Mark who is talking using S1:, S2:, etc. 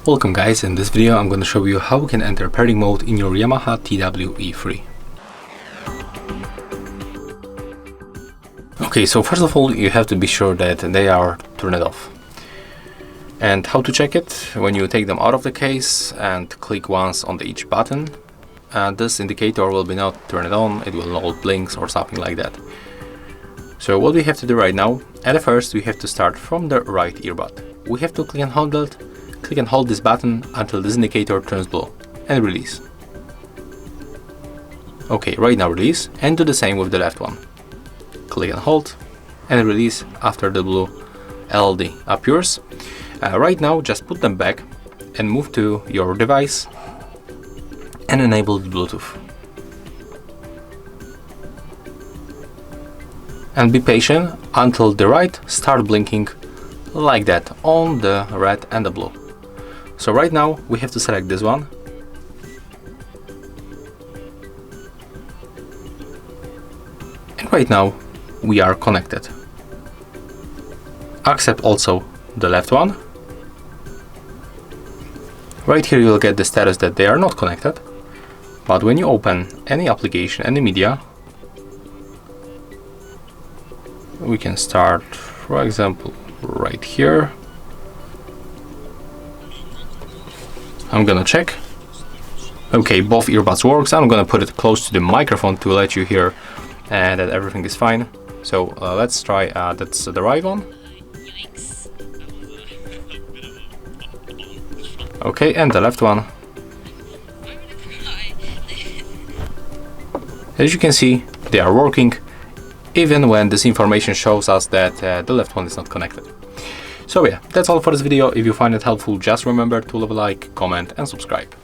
S1: Welcome guys, in this video I'm going to show you how you can enter pairing mode in your Yamaha TW-E3. Okay, so first of all you have to be sure that they are turned off. And how to check it? When you take them out of the case and click once on each button, this indicator will be not turned on, it will not blink or something like that. So what we have to do right now, at first we have to start from the right earbud. We have to click and hold this button until this indicator turns blue and release. Okay, right now release, and do the same with the left one. Click and hold and release after the blue LED appears. Right now just put them back and move to your device and enable the Bluetooth. And be patient until the right start blinking like that on the red and the blue. So right now we have to select this one and right now we are connected. Accept also the left one. Right here you will get the status that they are not connected, but when you open any application, any media, we can start, for example, right here. I'm gonna check. Okay, both earbuds works. I'm gonna put it close to the microphone to let you hear that everything is fine. So let's try, that's the right one. Okay, and the left one. As you can see, they are working even when this information shows us that the left one is not connected. So yeah, that's all for this video. If you find it helpful, just remember to leave a like, comment and subscribe.